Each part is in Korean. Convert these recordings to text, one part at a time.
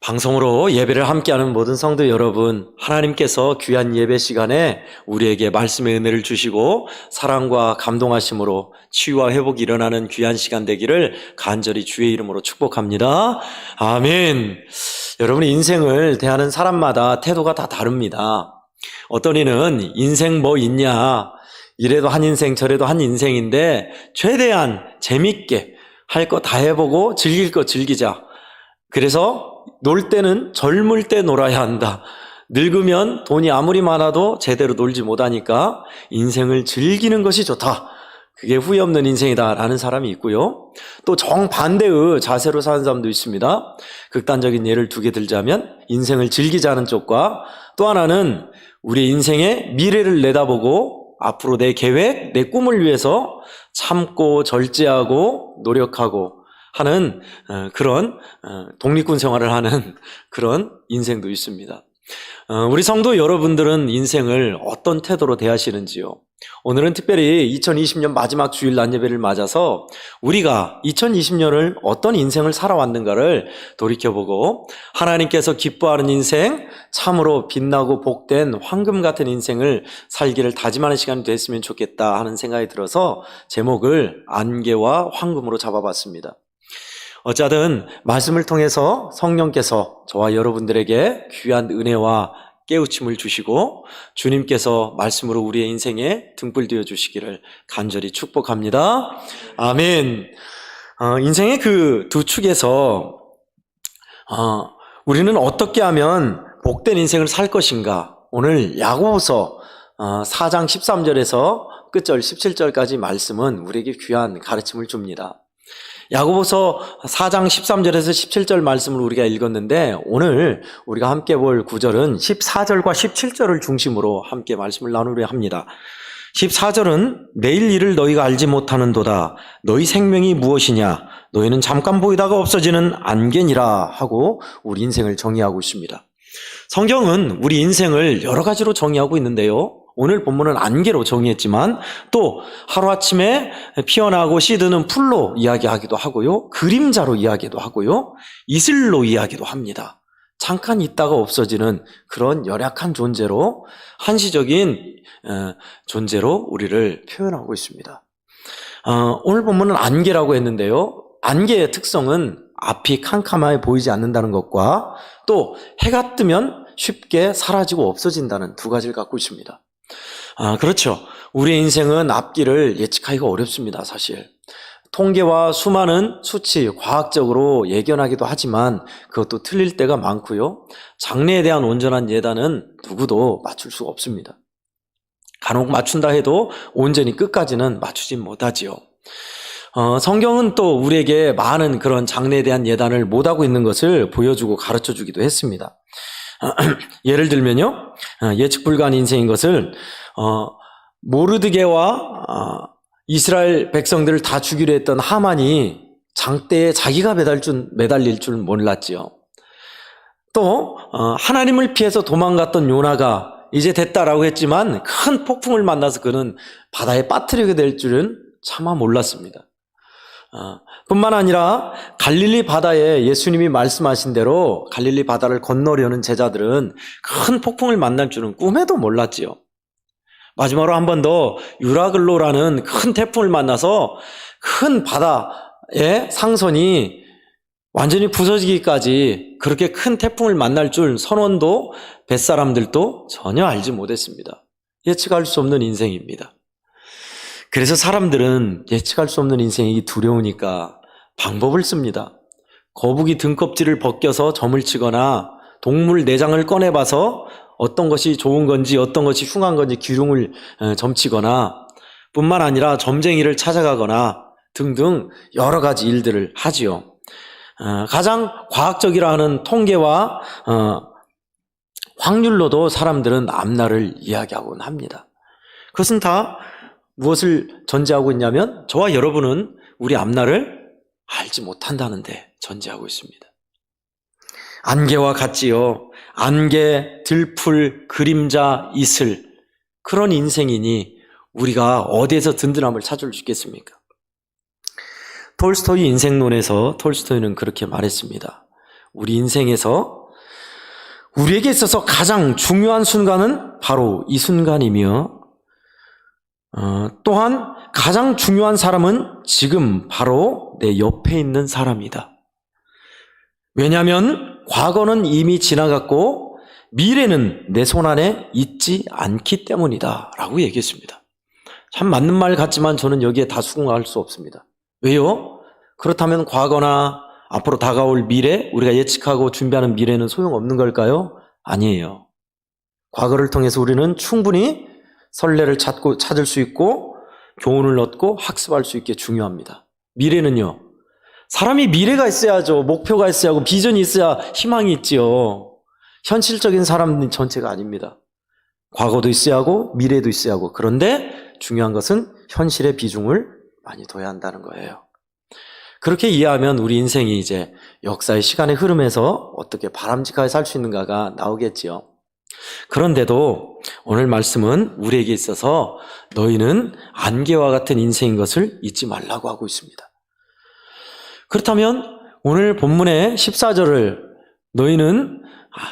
방송으로 예배를 함께하는 모든 성도 여러분, 하나님께서 귀한 예배 시간에 우리에게 말씀의 은혜를 주시고 사랑과 감동하심으로 치유와 회복이 일어나는 귀한 시간 되기를 간절히 주의 이름으로 축복합니다. 아멘. 여러분, 인생을 대하는 사람마다 태도가 다 다릅니다. 어떤 이는 인생 뭐 있냐, 이래도 한 인생 저래도 한 인생인데 최대한 재밌게 할 거 다 해보고 즐길 거 즐기자. 그래서 놀 때는 젊을 때 놀아야 한다. 늙으면 돈이 아무리 많아도 제대로 놀지 못하니까 인생을 즐기는 것이 좋다. 그게 후회 없는 인생이다라는 사람이 있고요. 또 정반대의 자세로 사는 사람도 있습니다. 극단적인 예를 두 개 들자면 인생을 즐기자는 쪽과 또 하나는 우리 인생의 미래를 내다보고 앞으로 내 계획, 내 꿈을 위해서 참고 절제하고 노력하고 하는 그런 독립군 생활을 하는 그런 인생도 있습니다. 우리 성도 여러분들은 인생을 어떤 태도로 대하시는지요? 오늘은 특별히 2020년 마지막 주일 낮 예배를 맞아서 우리가 2020년을 어떤 인생을 살아왔는가를 돌이켜보고 하나님께서 기뻐하는 인생, 참으로 빛나고 복된 황금 같은 인생을 살기를 다짐하는 시간이 됐으면 좋겠다 하는 생각이 들어서 제목을 안개와 황금으로 잡아봤습니다. 어쨌든 말씀을 통해서 성령께서 저와 여러분들에게 귀한 은혜와 깨우침을 주시고 주님께서 말씀으로 우리의 인생에 등불 되어 주시기를 간절히 축복합니다. 아멘. 인생의 그 두 축에서 우리는 어떻게 하면 복된 인생을 살 것인가? 오늘 야고보서 4장 13절에서 끝절 17절까지 말씀은 우리에게 귀한 가르침을 줍니다. 야고보서 4장 13절에서 17절 말씀을 우리가 읽었는데 오늘 우리가 함께 볼 구절은 14절과 17절을 중심으로 함께 말씀을 나누려 합니다. 14절은 내일 일을 너희가 알지 못하는도다. 너희 생명이 무엇이냐? 너희는 잠깐 보이다가 없어지는 안개니라 하고 우리 인생을 정의하고 있습니다. 성경은 우리 인생을 여러 가지로 정의하고 있는데요. 오늘 본문은 안개로 정의했지만 또 하루아침에 피어나고 시드는 풀로 이야기하기도 하고요. 그림자로 이야기도 하고요. 이슬로 이야기도 합니다. 잠깐 있다가 없어지는 그런 열약한 존재로 한시적인 존재로 우리를 표현하고 있습니다. 오늘 본문은 안개라고 했는데요. 안개의 특성은 앞이 캄캄하게 보이지 않는다는 것과 또 해가 뜨면 쉽게 사라지고 없어진다는 두 가지를 갖고 있습니다. 그렇죠. 우리의 인생은 앞길을 예측하기가 어렵습니다, 사실. 통계와 수많은 수치, 과학적으로 예견하기도 하지만 그것도 틀릴 때가 많고요. 장래에 대한 온전한 예단은 누구도 맞출 수가 없습니다. 간혹 맞춘다 해도 온전히 끝까지는 맞추진 못하지요. 성경은 또 우리에게 많은 그런 장래에 대한 예단을 못하고 있는 것을 보여주고 가르쳐주기도 했습니다. 예를 들면요, 예측 불가한 인생인 것을 모르드게와 이스라엘 백성들을 다 죽이려 했던 하만이 장대에 자기가 매달릴 줄 몰랐지요. 또 하나님을 피해서 도망갔던 요나가 이제 됐다라고 했지만 큰 폭풍을 만나서 그는 바다에 빠뜨리게 될 줄은 차마 몰랐습니다. 뿐만 아니라 갈릴리 바다에 예수님이 말씀하신 대로 갈릴리 바다를 건너려는 제자들은 큰 폭풍을 만날 줄은 꿈에도 몰랐지요. 마지막으로 한 번 더 유라글로라는 큰 태풍을 만나서 큰 바다의 상선이 완전히 부서지기까지 그렇게 큰 태풍을 만날 줄 선원도 뱃사람들도 전혀 알지 못했습니다. 예측할 수 없는 인생입니다. 그래서 사람들은 예측할 수 없는 인생이 두려우니까 방법을 씁니다. 거북이 등껍질을 벗겨서 점을 치거나 동물 내장을 꺼내봐서 어떤 것이 좋은 건지 어떤 것이 흉한 건지 기둥을 점치거나 뿐만 아니라 점쟁이를 찾아가거나 등등 여러 가지 일들을 하지요. 가장 과학적이라 하는 통계와 확률로도 사람들은 앞날을 이야기하곤 합니다. 그것은 다 무엇을 전제하고 있냐면 저와 여러분은 우리 앞날을 알지 못한다는데 전제하고 있습니다. 안개와 같지요. 안개, 들풀, 그림자, 이슬 그런 인생이니 우리가 어디에서 든든함을 찾을 수 있겠습니까? 톨스토이 인생론에서 톨스토이는 그렇게 말했습니다. 우리 인생에서 우리에게 있어서 가장 중요한 순간은 바로 이 순간이며 또한 가장 중요한 사람은 지금 바로 내 옆에 있는 사람이다. 왜냐하면 과거는 이미 지나갔고 미래는 내 손 안에 있지 않기 때문이다 라고 얘기했습니다. 참 맞는 말 같지만 저는 여기에 다 수긍할 수 없습니다. 왜요? 그렇다면 과거나 앞으로 다가올 미래, 우리가 예측하고 준비하는 미래는 소용없는 걸까요? 아니에요. 과거를 통해서 우리는 충분히 선례를 찾을 수 있고 교훈을 얻고 학습할 수 있게 중요합니다. 미래는요. 사람이 미래가 있어야죠. 목표가 있어야 하고 비전이 있어야 희망이 있지요. 현실적인 사람 전체가 아닙니다. 과거도 있어야 하고 미래도 있어야 하고 그런데 중요한 것은 현실의 비중을 많이 둬야 한다는 거예요. 그렇게 이해하면 우리 인생이 이제 역사의 시간의 흐름에서 어떻게 바람직하게 살 수 있는가가 나오겠지요. 그런데도 오늘 말씀은 우리에게 있어서 너희는 안개와 같은 인생인 것을 잊지 말라고 하고 있습니다. 그렇다면 오늘 본문의 14절을 너희는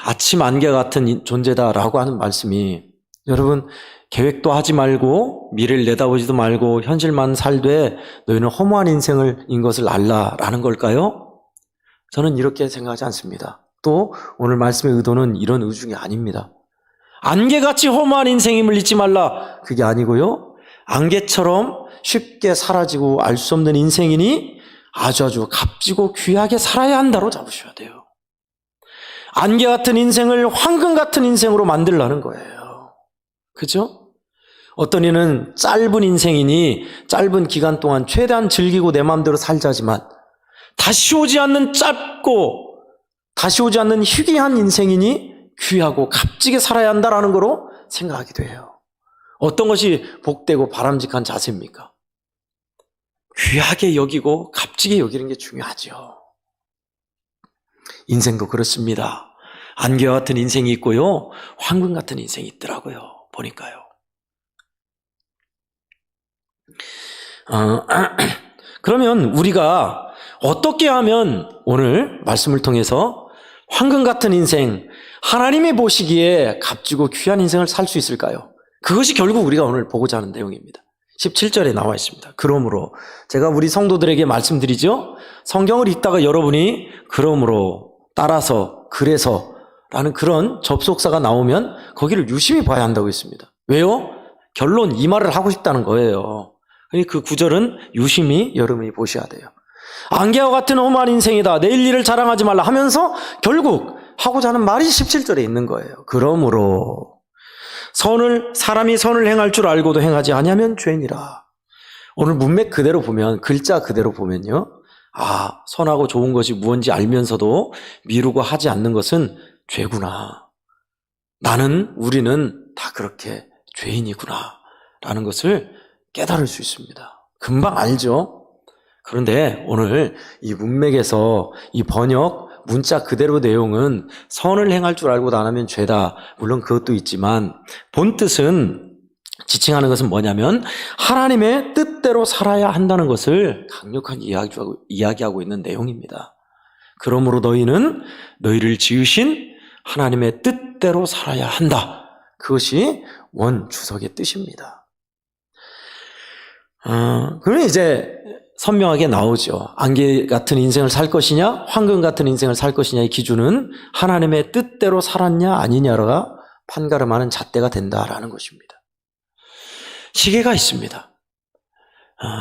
아침 안개 같은 존재다라고 하는 말씀이 여러분 계획도 하지 말고 미래를 내다보지도 말고 현실만 살되 너희는 허무한 인생인 것을 알라라는 걸까요? 저는 이렇게 생각하지 않습니다. 또 오늘 말씀의 의도는 이런 의중이 아닙니다. 안개같이 허무한 인생임을 잊지 말라 그게 아니고요. 안개처럼 쉽게 사라지고 알 수 없는 인생이니 아주 값지고 귀하게 살아야 한다로 잡으셔야 돼요. 안개 같은 인생을 황금 같은 인생으로 만들라는 거예요. 그죠? 어떤 이는 짧은 인생이니 짧은 기간 동안 최대한 즐기고 내 마음대로 살자지만 다시 오지 않는 짧고 다시 오지 않는 희귀한 인생이니 귀하고 값지게 살아야 한다라는 거로 생각하게 돼요. 어떤 것이 복되고 바람직한 자세입니까? 귀하게 여기고 값지게 여기는 게 중요하죠. 인생도 그렇습니다. 안개와 같은 인생이 있고요. 황금 같은 인생이 있더라고요. 보니까요. 그러면 우리가 어떻게 하면 오늘 말씀을 통해서 황금 같은 인생, 하나님이 보시기에 값지고 귀한 인생을 살 수 있을까요? 그것이 결국 우리가 오늘 보고자 하는 내용입니다. 17절에 나와 있습니다. 그러므로 제가 우리 성도들에게 말씀드리죠. 성경을 읽다가 여러분이 그러므로 따라서 그래서 라는 그런 접속사가 나오면 거기를 유심히 봐야 한다고 했습니다. 왜요? 결론 이 말을 하고 싶다는 거예요. 그 구절은 유심히 여러분이 보셔야 돼요. 안개와 같은 험한 인생이다. 내일 일을 자랑하지 말라 하면서 결국 하고자 하는 말이 17절에 있는 거예요. 그러므로 사람이 선을 행할 줄 알고도 행하지 아니하면 죄니라. 오늘 문맥 그대로 보면 글자 그대로 보면요. 선하고 좋은 것이 무엇인지 알면서도 미루고 하지 않는 것은 죄구나. 우리는 다 그렇게 죄인이구나 라는 것을 깨달을 수 있습니다. 금방 알죠? 그런데 오늘 이 문맥에서 이 번역 문자 그대로 내용은 선을 행할 줄 알고도 안 하면 죄다. 물론 그것도 있지만 본뜻은 지칭하는 것은 뭐냐면 하나님의 뜻대로 살아야 한다는 것을 강력하게 이야기하고 있는 내용입니다. 그러므로 너희는 너희를 지으신 하나님의 뜻대로 살아야 한다. 그것이 원주석의 뜻입니다. 그러면 이제 선명하게 나오죠. 안개 같은 인생을 살 것이냐, 황금 같은 인생을 살 것이냐의 기준은 하나님의 뜻대로 살았냐 아니냐가 판가름하는 잣대가 된다라는 것입니다. 시계가 있습니다.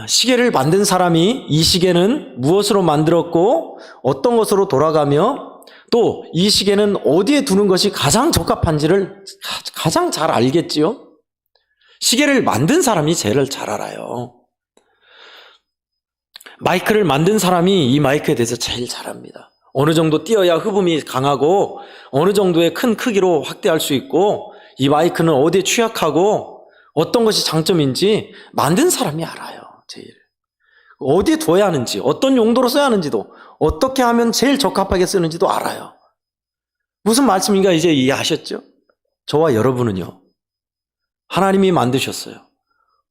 시계를 만든 사람이 이 시계는 무엇으로 만들었고 어떤 것으로 돌아가며 또 이 시계는 어디에 두는 것이 가장 적합한지를 가장 잘 알겠지요. 시계를 만든 사람이 제일 잘 알아요. 마이크를 만든 사람이 이 마이크에 대해서 제일 잘 압니다. 어느 정도 띄어야 흡음이 강하고 어느 정도의 큰 크기로 확대할 수 있고 이 마이크는 어디에 취약하고 어떤 것이 장점인지 만든 사람이 알아요. 제일 어디에 둬야 하는지 어떤 용도로 써야 하는지도 어떻게 하면 제일 적합하게 쓰는지도 알아요. 무슨 말씀인가 이제 이해하셨죠? 저와 여러분은요. 하나님이 만드셨어요.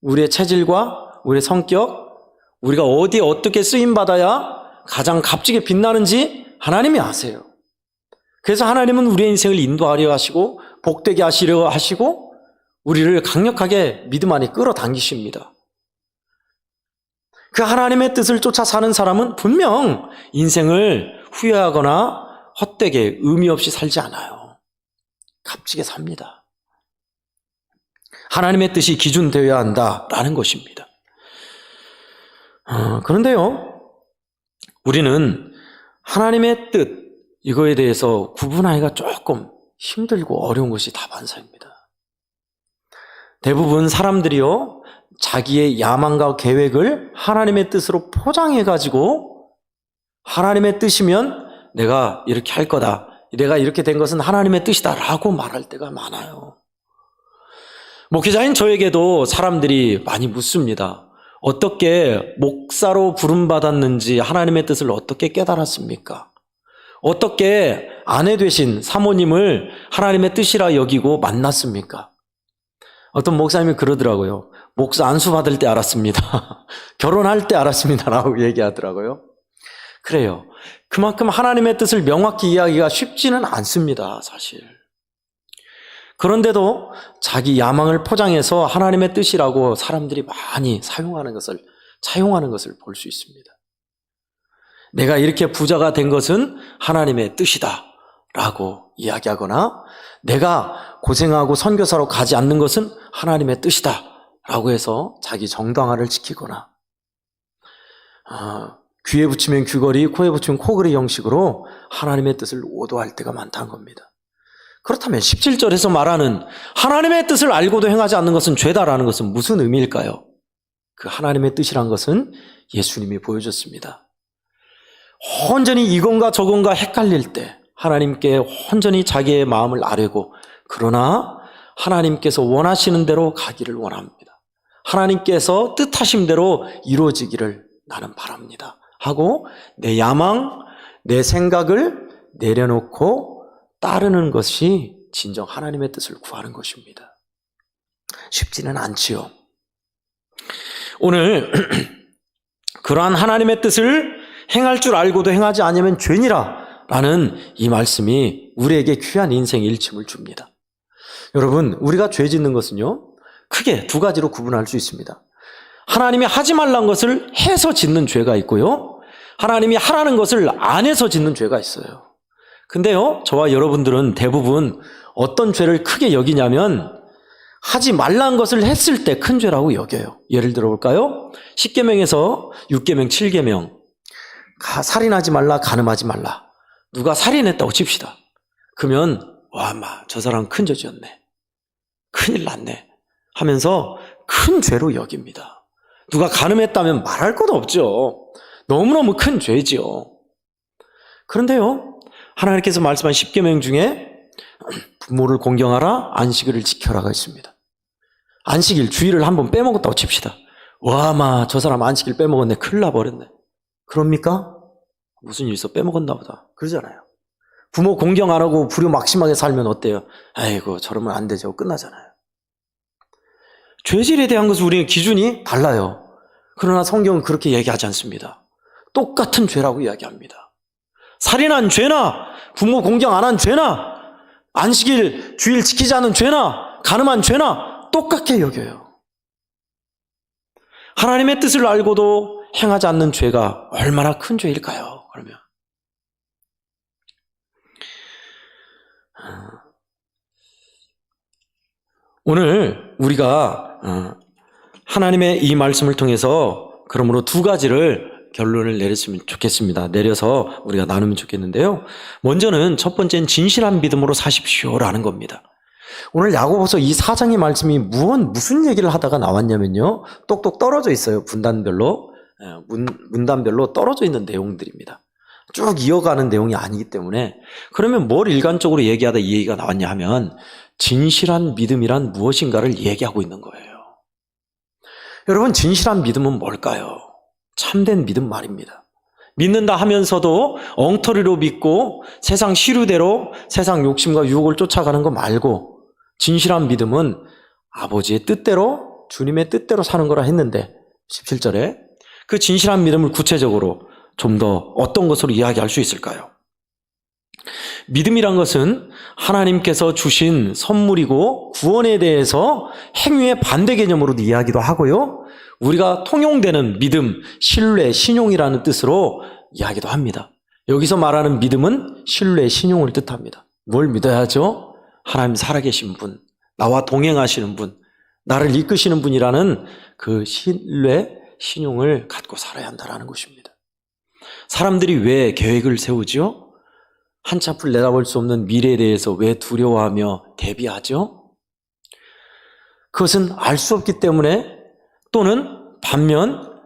우리의 체질과 우리의 성격 우리가 어디에 어떻게 쓰임받아야 가장 값지게 빛나는지 하나님이 아세요. 그래서 하나님은 우리의 인생을 인도하려 하시고 복되게 하시려 하시고 우리를 강력하게 믿음 안에 끌어당기십니다. 그 하나님의 뜻을 쫓아 사는 사람은 분명 인생을 후회하거나 헛되게 의미 없이 살지 않아요. 값지게 삽니다. 하나님의 뜻이 기준되어야 한다라는 것입니다. 그런데요, 우리는 하나님의 뜻, 이거에 대해서 구분하기가 조금 힘들고 어려운 것이 다반사입니다. 대부분 사람들이요, 자기의 야망과 계획을 하나님의 뜻으로 포장해가지고 하나님의 뜻이면 내가 이렇게 할 거다, 내가 이렇게 된 것은 하나님의 뜻이다 라고 말할 때가 많아요. 목회자인 저에게도 사람들이 많이 묻습니다. 어떻게 목사로 부름받았는지 하나님의 뜻을 어떻게 깨달았습니까? 어떻게 아내 되신 사모님을 하나님의 뜻이라 여기고 만났습니까? 어떤 목사님이 그러더라고요. 목사 안수 받을 때 알았습니다. 결혼할 때 알았습니다 라고 얘기하더라고요. 그래요. 그만큼 하나님의 뜻을 명확히 이해하기가 쉽지는 않습니다, 사실. 그런데도 자기 야망을 포장해서 하나님의 뜻이라고 사람들이 많이 차용하는 것을 볼 수 있습니다. 내가 이렇게 부자가 된 것은 하나님의 뜻이다 라고 이야기하거나 내가 고생하고 선교사로 가지 않는 것은 하나님의 뜻이다 라고 해서 자기 정당화를 지키거나 귀에 붙이면 귀걸이, 코에 붙이면 코걸이 형식으로 하나님의 뜻을 오도할 때가 많다는 겁니다. 그렇다면 17절에서 말하는 하나님의 뜻을 알고도 행하지 않는 것은 죄다라는 것은 무슨 의미일까요? 그 하나님의 뜻이란 것은 예수님이 보여줬습니다. 혼전히 이건가 저건가 헷갈릴 때 하나님께 혼전히 자기의 마음을 아뢰고 그러나 하나님께서 원하시는 대로 가기를 원합니다. 하나님께서 뜻하신 대로 이루어지기를 나는 바랍니다 하고 내 야망, 내 생각을 내려놓고 따르는 것이 진정 하나님의 뜻을 구하는 것입니다. 쉽지는 않지요. 오늘 그러한 하나님의 뜻을 행할 줄 알고도 행하지 않으면 죄니라 라는 이 말씀이 우리에게 귀한 인생 일침을 줍니다. 여러분, 우리가 죄 짓는 것은요, 크게 두 가지로 구분할 수 있습니다. 하나님이 하지 말란 것을 해서 짓는 죄가 있고요, 하나님이 하라는 것을 안 해서 짓는 죄가 있어요. 근데요, 저와 여러분들은 대부분 어떤 죄를 크게 여기냐면 하지 말란 것을 했을 때 큰 죄라고 여겨요. 예를 들어 볼까요? 10계명에서 6계명, 7계명 살인하지 말라, 간음하지 말라. 누가 살인했다고 칩시다. 그러면 저 사람 큰 죄 지었네, 큰일 났네 하면서 큰 죄로 여깁니다. 누가 간음했다면 말할 것도 없죠. 너무너무 큰 죄지요. 그런데요, 하나님께서 말씀한 10계명 중에 부모를 공경하라, 안식일을 지켜라가 있습니다. 안식일, 주일을 한번 빼먹었다고 칩시다. 저 사람 안식일 빼먹었네, 큰일 나버렸네. 그럽니까? 무슨 일 있어, 빼먹었나 보다 그러잖아요. 부모 공경 안 하고 불효막심하게 살면 어때요? 아이고, 저러면 안 되죠. 끝나잖아요. 죄질에 대한 것은 우리는 기준이 달라요. 그러나 성경은 그렇게 얘기하지 않습니다. 똑같은 죄라고 이야기합니다. 살인한 죄나 부모 공경 안 한 죄나 안식일, 주일 지키지 않은 죄나 간음한 죄나 똑같게 여겨요. 하나님의 뜻을 알고도 행하지 않는 죄가 얼마나 큰 죄일까요? 그러면 오늘 우리가 하나님의 이 말씀을 통해서 그러므로 두 가지를 결론을 내렸으면 좋겠습니다. 내려서 우리가 나누면 좋겠는데요. 먼저는 첫 번째는 진실한 믿음으로 사십시오라는 겁니다. 오늘 야고보서 이 4장의 말씀이 무슨 얘기를 하다가 나왔냐면요, 똑똑 떨어져 있어요. 분단별로, 문단별로 떨어져 있는 내용들입니다. 쭉 이어가는 내용이 아니기 때문에. 그러면 뭘 일관적으로 얘기하다 이 얘기가 나왔냐 하면 진실한 믿음이란 무엇인가를 얘기하고 있는 거예요. 여러분, 진실한 믿음은 뭘까요? 참된 믿음 말입니다. 믿는다 하면서도 엉터리로 믿고 세상 시류대로 세상 욕심과 유혹을 쫓아가는 거 말고, 진실한 믿음은 아버지의 뜻대로, 주님의 뜻대로 사는 거라 했는데 17절에 그 진실한 믿음을 구체적으로 좀 더 어떤 것으로 이야기할 수 있을까요? 믿음이란 것은 하나님께서 주신 선물이고 구원에 대해서 행위의 반대 개념으로도 이야기도 하고요. 우리가 통용되는 믿음, 신뢰, 신용이라는 뜻으로 이야기도 합니다. 여기서 말하는 믿음은 신뢰, 신용을 뜻합니다. 뭘 믿어야죠? 하나님 살아계신 분, 나와 동행하시는 분, 나를 이끄시는 분이라는 그 신뢰, 신용을 갖고 살아야 한다는 것입니다. 사람들이 왜 계획을 세우죠? 한치 앞을 내다볼 수 없는 미래에 대해서 왜 두려워하며 대비하죠? 그것은 알 수 없기 때문에, 또는 반면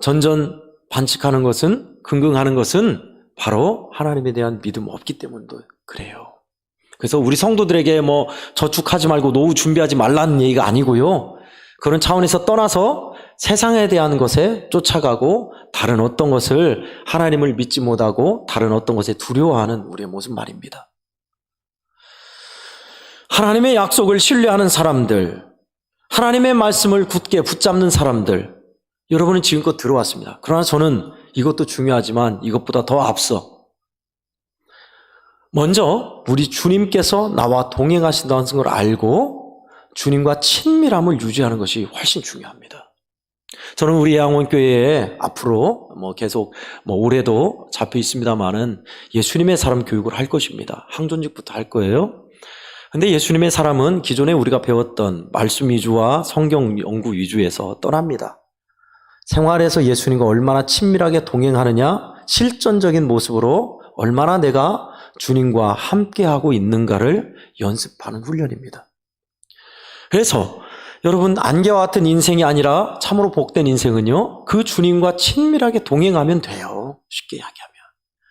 전전반칙하는 것은, 긍긍하는 것은 바로 하나님에 대한 믿음 없기 때문도 그래요. 그래서 우리 성도들에게 저축하지 말고 노후 준비하지 말라는 얘기가 아니고요. 그런 차원에서 떠나서 세상에 대한 것에 쫓아가고 다른 어떤 것을, 하나님을 믿지 못하고 다른 어떤 것에 두려워하는 우리의 모습 말입니다. 하나님의 약속을 신뢰하는 사람들, 하나님의 말씀을 굳게 붙잡는 사람들, 여러분은 지금껏 들어왔습니다. 그러나 저는 이것도 중요하지만 이것보다 더 앞서 먼저 우리 주님께서 나와 동행하신다는 걸 알고 주님과 친밀함을 유지하는 것이 훨씬 중요합니다. 저는 우리 양원교회에 앞으로 계속 올해도 잡혀 있습니다만은 예수님의 사람 교육을 할 것입니다. 항존직부터 할 거예요. 근데 예수님의 사람은 기존에 우리가 배웠던 말씀 위주와 성경 연구 위주에서 떠납니다. 생활에서 예수님과 얼마나 친밀하게 동행하느냐, 실전적인 모습으로 얼마나 내가 주님과 함께하고 있는가를 연습하는 훈련입니다. 그래서 여러분, 안개와 같은 인생이 아니라 참으로 복된 인생은요, 그 주님과 친밀하게 동행하면 돼요. 쉽게 이야기하면.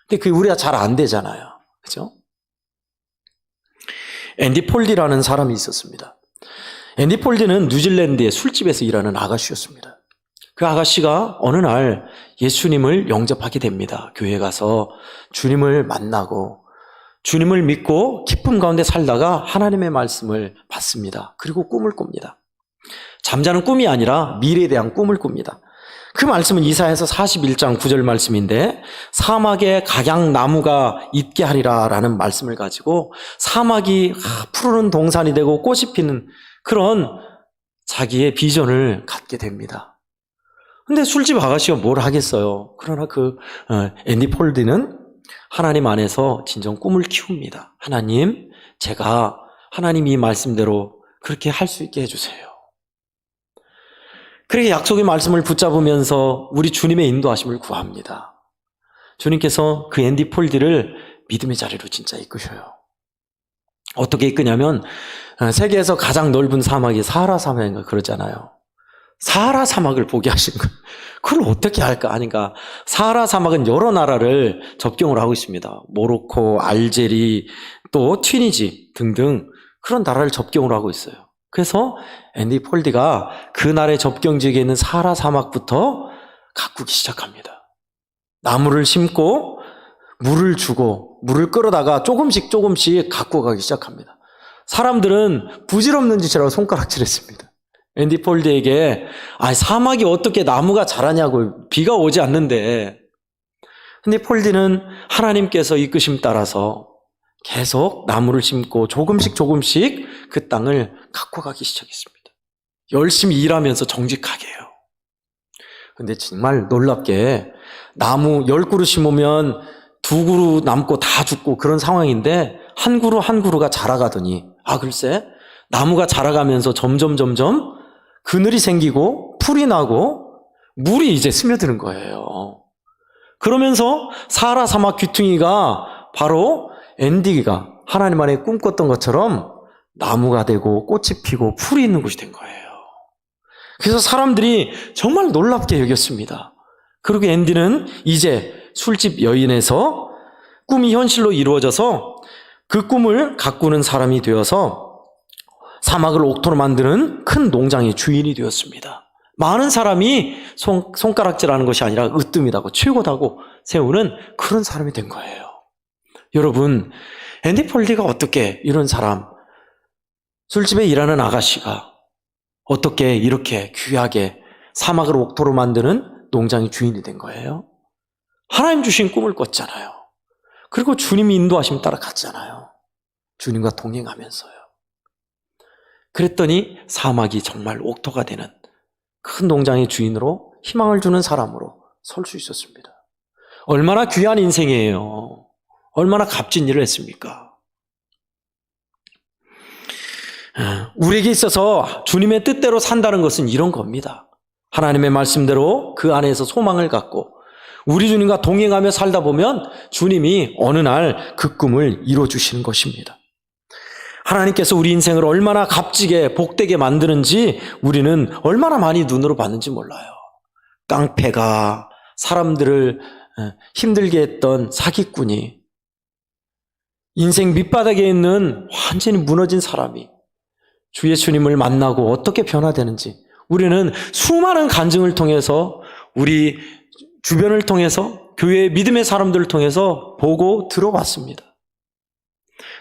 근데 그게 우리가 잘 안 되잖아요. 그죠? 앤디 폴디라는 사람이 있었습니다. 앤디 폴디는 뉴질랜드의 술집에서 일하는 아가씨였습니다. 그 아가씨가 어느 날 예수님을 영접하게 됩니다. 교회에 가서 주님을 만나고 주님을 믿고 기쁨 가운데 살다가 하나님의 말씀을 받습니다. 그리고 꿈을 꿉니다. 잠자는 꿈이 아니라 미래에 대한 꿈을 꿉니다. 그 말씀은 이사야서 41장 9절 말씀인데, 사막에 각양나무가 있게 하리라 라는 말씀을 가지고 사막이 푸르른 동산이 되고 꽃이 피는 그런 자기의 비전을 갖게 됩니다. 근데 술집 아가씨가 뭘 하겠어요. 그러나 앤디 폴디는 하나님 안에서 진정 꿈을 키웁니다. 하나님, 제가 하나님 이 말씀대로 그렇게 할 수 있게 해주세요. 그렇게 약속의 말씀을 붙잡으면서 우리 주님의 인도하심을 구합니다. 주님께서 그 앤디 폴디를 믿음의 자리로 진짜 이끄셔요. 어떻게 이끄냐면, 세계에서 가장 넓은 사막이 사하라 사막인가 그러잖아요. 사하라 사막을 보게 하신 거예요. 그걸 어떻게 할까 하니까, 사하라 사막은 여러 나라를 접경을 하고 있습니다. 모로코, 알제리, 또 튀니지 등등 그런 나라를 접경을 하고 있어요. 그래서 앤디 폴디가 그 나라의 접경지역에 있는 사하라 사막부터 가꾸기 시작합니다. 나무를 심고 물을 주고 물을 끌어다가 조금씩 가꾸어가기 시작합니다. 사람들은 부질없는 짓이라고 손가락질했습니다. 앤디 폴디에게 사막이 어떻게 나무가 자라냐고, 비가 오지 않는데. 근데 폴디는 하나님께서 이끄심 따라서 계속 나무를 심고 조금씩 그 땅을 가꿔가기 시작했습니다. 열심히 일하면서 정직하게요. 근데 정말 놀랍게 나무 10그루 심으면 2그루 남고 다 죽고 그런 상황인데, 한 그루가 자라가더니 글쎄 나무가 자라가면서 점점 그늘이 생기고 풀이 나고 물이 이제 스며드는 거예요. 그러면서 사하라 사막 귀퉁이가 바로 앤디가 하나님 안에 꿈꿨던 것처럼 나무가 되고 꽃이 피고 풀이 있는 곳이 된 거예요. 그래서 사람들이 정말 놀랍게 여겼습니다. 그리고 앤디는 이제 술집 여인에서 꿈이 현실로 이루어져서 그 꿈을 가꾸는 사람이 되어서 사막을 옥토로 만드는 큰 농장의 주인이 되었습니다. 많은 사람이 손가락질하는 것이 아니라 으뜸이다고 최고다고 세우는 그런 사람이 된 거예요. 여러분, 앤디 폴디가 어떻게 이런 사람, 술집에 일하는 아가씨가 어떻게 이렇게 귀하게 사막을 옥토로 만드는 농장의 주인이 된 거예요? 하나님 주신 꿈을 꿨잖아요. 그리고 주님이 인도하심 따라 갔잖아요. 주님과 동행하면서요. 그랬더니 사막이 정말 옥토가 되는 큰 농장의 주인으로 희망을 주는 사람으로 설 수 있었습니다. 얼마나 귀한 인생이에요. 얼마나 값진 일을 했습니까? 우리에게 있어서 주님의 뜻대로 산다는 것은 이런 겁니다. 하나님의 말씀대로 그 안에서 소망을 갖고 우리 주님과 동행하며 살다 보면 주님이 어느 날 그 꿈을 이루어주시는 것입니다. 하나님께서 우리 인생을 얼마나 값지게 복되게 만드는지 우리는 얼마나 많이 눈으로 봤는지 몰라요. 깡패가 사람들을 힘들게 했던 사기꾼이 인생 밑바닥에 있는 완전히 무너진 사람이 주 예수님을 만나고 어떻게 변화되는지 우리는 수많은 간증을 통해서 우리 주변을 통해서 교회의 믿음의 사람들을 통해서 보고 들어봤습니다.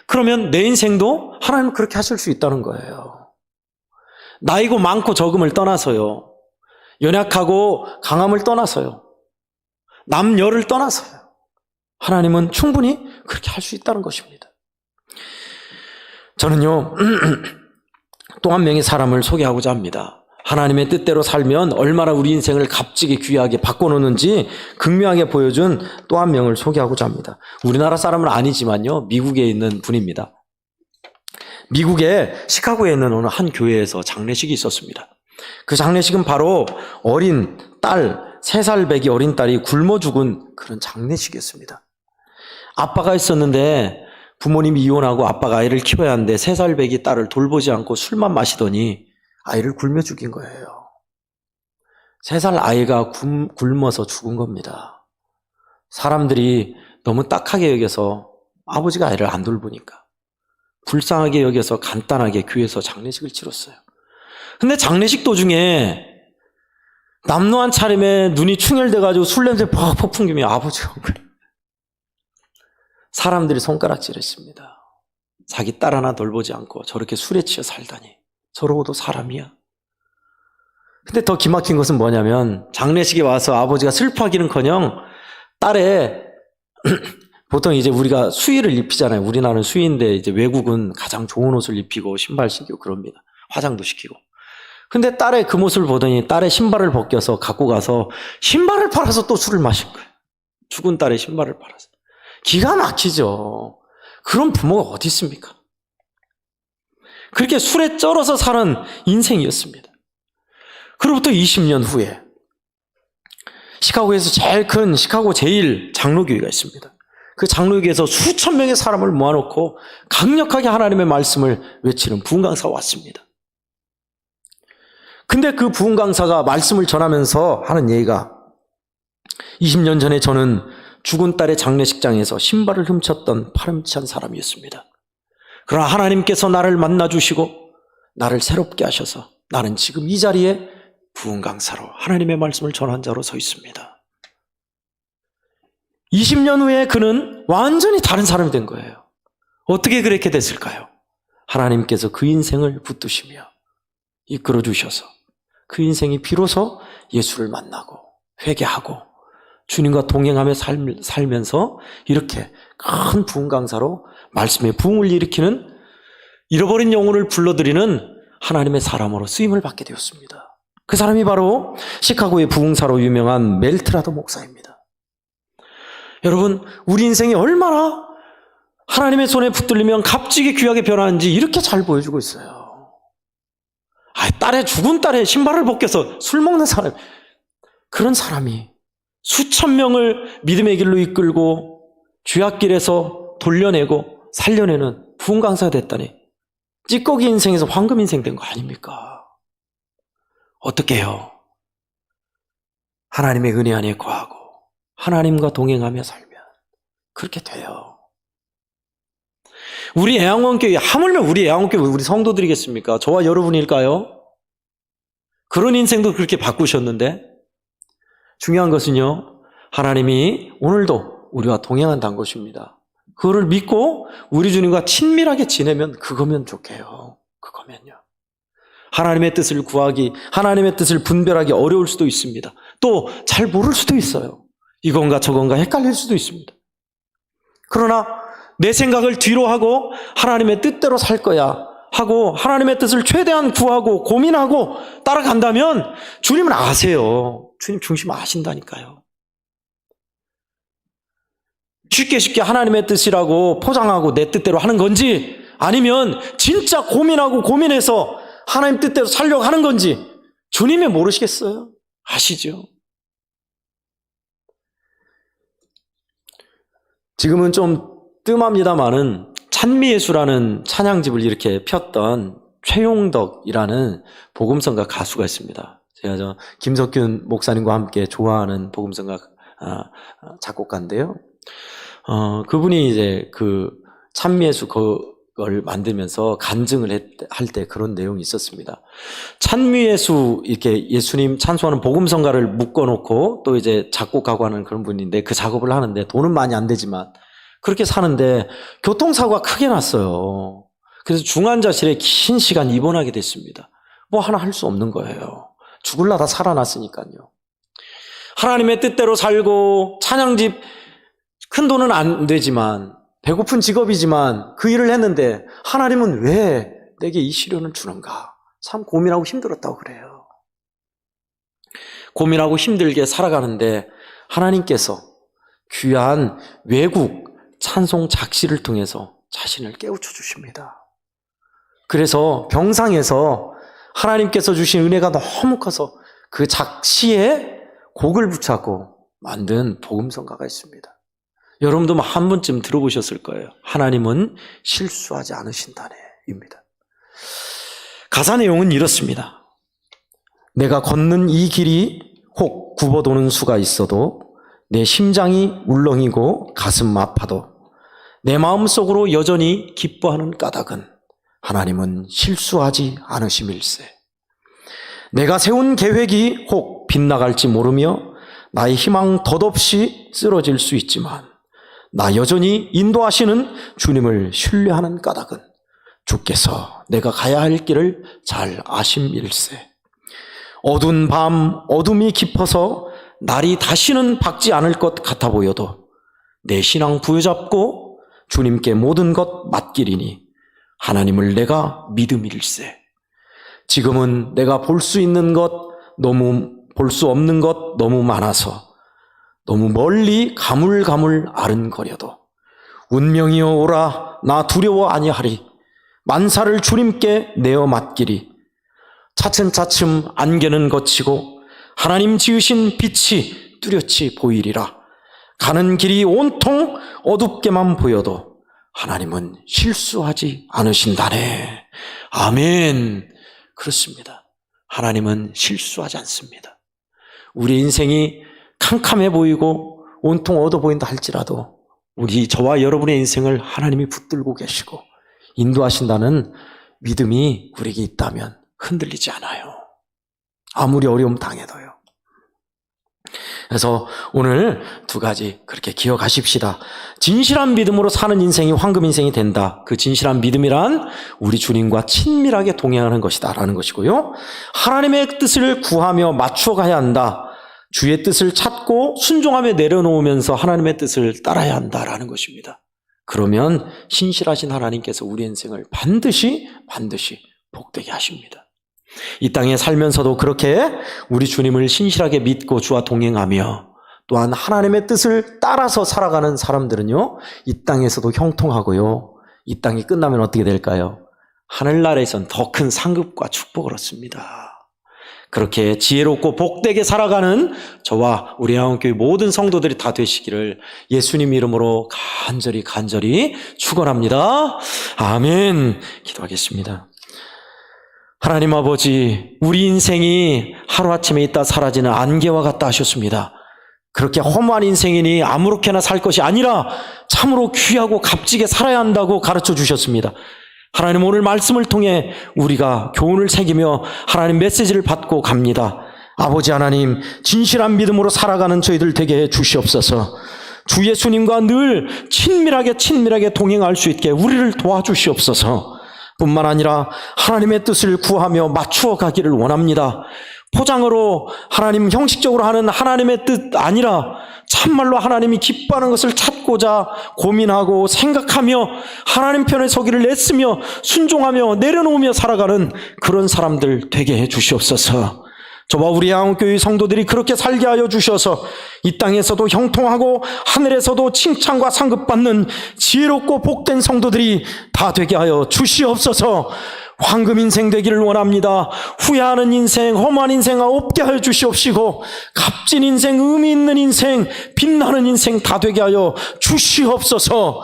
그러면 내 인생도 하나님은 그렇게 하실 수 있다는 거예요. 나이고 많고 적음을 떠나서요. 연약하고 강함을 떠나서요. 남녀를 떠나서요. 하나님은 충분히 그렇게 할 수 있다는 것입니다. 저는요, 또 한 명의 사람을 소개하고자 합니다. 하나님의 뜻대로 살면 얼마나 우리 인생을 값지게 귀하게 바꿔놓는지 극명하게 보여준 또 한 명을 소개하고자 합니다. 우리나라 사람은 아니지만요, 미국에 있는 분입니다. 미국의 시카고에 있는 어느 한 교회에서 장례식이 있었습니다. 그 장례식은 바로 어린 딸, 3살 배기 어린 딸이 굶어 죽은 그런 장례식이었습니다. 아빠가 있었는데 부모님이 이혼하고 아빠가 아이를 키워야 하는데 3살 배기 딸을 돌보지 않고 술만 마시더니 아이를 굶어 죽인 거예요. 3살 아이가 굶어서 죽은 겁니다. 사람들이 너무 딱하게 여겨서 아버지가 아이를 안 돌보니까 불쌍하게 여겨서 간단하게 교회에서 장례식을 치렀어요. 근데 장례식 도중에 남노한 차림에 눈이 충혈돼가지고 술 냄새 퍽퍽 풍기며 아버지가 온 거예요. 사람들이 손가락질했습니다. 자기 딸 하나 돌보지 않고 저렇게 술에 취해 살다니 저러고도 사람이야. 근데 더 기막힌 것은 뭐냐면 장례식에 와서 아버지가 슬퍼하기는커녕 딸의 보통 이제 우리가 수의를 입히잖아요. 우리나라는 수의인데 이제 외국은 가장 좋은 옷을 입히고 신발 신기고 그럽니다. 화장도 시키고. 근데 딸의 그 모습을 보더니 딸의 신발을 벗겨서 갖고 가서 신발을 팔아서 또 술을 마신 거예요. 죽은 딸의 신발을 팔아서. 기가 막히죠. 그런 부모가 어디 있습니까? 그렇게 술에 쩔어서 사는 인생이었습니다. 그로부터 20년 후에 시카고에서 제일 큰 시카고 제일 장로교회가 있습니다. 그 장로교회에서 수천 명의 사람을 모아놓고 강력하게 하나님의 말씀을 외치는 부흥 강사가 왔습니다. 근데 그 부흥 강사가 말씀을 전하면서 하는 얘기가 20년 전에 저는 죽은 딸의 장례식장에서 신발을 훔쳤던 파렴치한 사람이었습니다. 그러나 하나님께서 나를 만나주시고 나를 새롭게 하셔서 나는 지금 이 자리에 부흥 강사로 하나님의 말씀을 전한 자로 서 있습니다. 20년 후에 그는 완전히 다른 사람이 된 거예요. 어떻게 그렇게 됐을까요? 하나님께서 그 인생을 붙드시며 이끌어 주셔서 그 인생이 비로소 예수를 만나고 회개하고 주님과 동행하며 살면서 이렇게 큰 부흥 강사로 말씀의 부흥을 일으키는 잃어버린 영혼을 불러들이는 하나님의 사람으로 쓰임을 받게 되었습니다. 그 사람이 바로 시카고의 부흥사로 유명한 멜트라도 목사입니다. 여러분, 우리 인생이 얼마나 하나님의 손에 붙들리면 값지게 귀하게 변하는지 이렇게 잘 보여주고 있어요. 죽은 딸의 신발을 벗겨서 술 먹는 사람, 그런 사람이 수천 명을 믿음의 길로 이끌고 죄악길에서 돌려내고 살려내는 부흥 강사가 됐다니 찌꺼기 인생에서 황금 인생 된 거 아닙니까? 어떻게 해요? 하나님의 은혜 안에 거하고 하나님과 동행하며 살면 그렇게 돼요. 우리 애양원교회, 하물며 우리 애양원교회 우리 성도들이겠습니까? 저와 여러분일까요? 그런 인생도 그렇게 바꾸셨는데 중요한 것은요, 하나님이 오늘도 우리와 동행한다는 것입니다. 그거를 믿고 우리 주님과 친밀하게 지내면 그거면 좋게요. 그거면요. 하나님의 뜻을 구하기, 하나님의 뜻을 분별하기 어려울 수도 있습니다. 또 잘 모를 수도 있어요. 이건가 저건가 헷갈릴 수도 있습니다. 그러나 내 생각을 뒤로 하고 하나님의 뜻대로 살 거야 하고 하나님의 뜻을 최대한 구하고 고민하고 따라간다면 주님은 아세요. 주님 중심 아신다니까요. 쉽게 하나님의 뜻이라고 포장하고 내 뜻대로 하는 건지 아니면 진짜 고민하고 고민해서 하나님 뜻대로 살려고 하는 건지 주님이 모르시겠어요? 아시죠? 지금은 좀 뜸합니다만은 찬미예수라는 찬양집을 이렇게 폈던 최용덕이라는 복음성가 가수가 있습니다. 제가 김석균 목사님과 함께 좋아하는 복음성가 작곡가인데요. 그분이 이제 그 찬미예수 그걸 만들면서 간증을 할 때 그런 내용이 있었습니다. 찬미예수 이렇게 예수님 찬송하는 복음성가를 묶어놓고 또 이제 작곡하고 하는 그런 분인데 그 작업을 하는데 돈은 많이 안 되지만 그렇게 사는데 교통사고가 크게 났어요. 그래서 중환자실에 긴 시간 입원하게 됐습니다. 뭐 하나 할 수 없는 거예요. 죽을라다 살아났으니까요. 하나님의 뜻대로 살고 찬양집 큰 돈은 안 되지만 배고픈 직업이지만 그 일을 했는데 하나님은 왜 내게 이 시련을 주는가? 참 고민하고 힘들었다고 그래요. 고민하고 힘들게 살아가는데 하나님께서 귀한 외국 찬송 작시를 통해서 자신을 깨우쳐 주십니다. 그래서 병상에서 하나님께서 주신 은혜가 너무 커서 그 작시에 곡을 붙잡고 만든 복음성가가 있습니다. 여러분도 한 번쯤 들어보셨을 거예요. 하나님은 실수하지 않으신다네 입니다. 가사 내용은 이렇습니다. 내가 걷는 이 길이 혹 굽어도는 수가 있어도 내 심장이 울렁이고 가슴 아파도 내 마음속으로 여전히 기뻐하는 까닭은 하나님은 실수하지 않으심일세. 내가 세운 계획이 혹 빗나갈지 모르며 나의 희망 덧없이 쓰러질 수 있지만 나 여전히 인도하시는 주님을 신뢰하는 까닭은 주께서 내가 가야 할 길을 잘 아심일세. 어두운 밤 어둠이 깊어서 날이 다시는 밝지 않을 것 같아 보여도 내 신앙 부여잡고 주님께 모든 것 맡기리니 하나님을 내가 믿음일세. 지금은 내가 볼 수 있는 것 너무 볼 수 없는 것 너무 많아서 너무 멀리 가물가물 아른거려도 운명이여 오라 나 두려워 아니하리. 만사를 주님께 내어 맡기리. 차츰차츰 안개는 걷히고 하나님 지으신 빛이 뚜렷이 보이리라. 가는 길이 온통 어둡게만 보여도 하나님은 실수하지 않으신다네. 아멘. 그렇습니다. 하나님은 실수하지 않습니다. 우리 인생이 캄캄해 보이고 온통 어두워 보인다 할지라도 저와 여러분의 인생을 하나님이 붙들고 계시고 인도하신다는 믿음이 우리에게 있다면 흔들리지 않아요. 아무리 어려움 당해도요. 그래서 오늘 두 가지 그렇게 기억하십시다. 진실한 믿음으로 사는 인생이 황금 인생이 된다. 그 진실한 믿음이란 우리 주님과 친밀하게 동행하는 것이다 라는 것이고요. 하나님의 뜻을 구하며 맞추어 가야 한다. 주의 뜻을 찾고 순종하며 내려놓으면서 하나님의 뜻을 따라야 한다라는 것입니다. 그러면 신실하신 하나님께서 우리 인생을 반드시 복되게 하십니다. 이 땅에 살면서도 그렇게 우리 주님을 신실하게 믿고 주와 동행하며 또한 하나님의 뜻을 따라서 살아가는 사람들은요, 이 땅에서도 형통하고요, 이 땅이 끝나면 어떻게 될까요? 하늘나라에선 더 큰 상급과 축복을 얻습니다. 그렇게 지혜롭고 복되게 살아가는 저와 우리 양원교회 모든 성도들이 다 되시기를 예수님 이름으로 간절히 축원합니다. 아멘. 기도하겠습니다. 하나님 아버지, 우리 인생이 하루아침에 있다 사라지는 안개와 같다 하셨습니다. 그렇게 허무한 인생이니 아무렇게나 살 것이 아니라 참으로 귀하고 값지게 살아야 한다고 가르쳐 주셨습니다. 하나님, 오늘 말씀을 통해 우리가 교훈을 새기며 하나님 메시지를 받고 갑니다. 아버지 하나님, 진실한 믿음으로 살아가는 저희들 되게 해 주시옵소서. 주 예수님과 늘 친밀하게 동행할 수 있게 우리를 도와주시옵소서. 뿐만 아니라 하나님의 뜻을 구하며 맞추어 가기를 원합니다. 포장으로 하나님 형식적으로 하는 하나님의 뜻 아니라 참말로 하나님이 기뻐하는 것을 찾고자 고민하고 생각하며 하나님 편에 서기를 애쓰며 순종하며 내려놓으며 살아가는 그런 사람들 되게 해 주시옵소서. 저와 우리 양원교회 성도들이 그렇게 살게 하여 주셔서 이 땅에서도 형통하고 하늘에서도 칭찬과 상급받는 지혜롭고 복된 성도들이 다 되게 하여 주시옵소서. 황금 인생 되기를 원합니다. 후회하는 인생, 험한 인생 없게 하여 주시옵시고 값진 인생, 의미 있는 인생, 빛나는 인생 다 되게 하여 주시옵소서.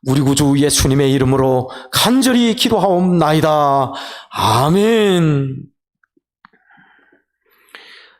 우리 구주 예수님의 이름으로 간절히 기도하옵나이다. 아멘.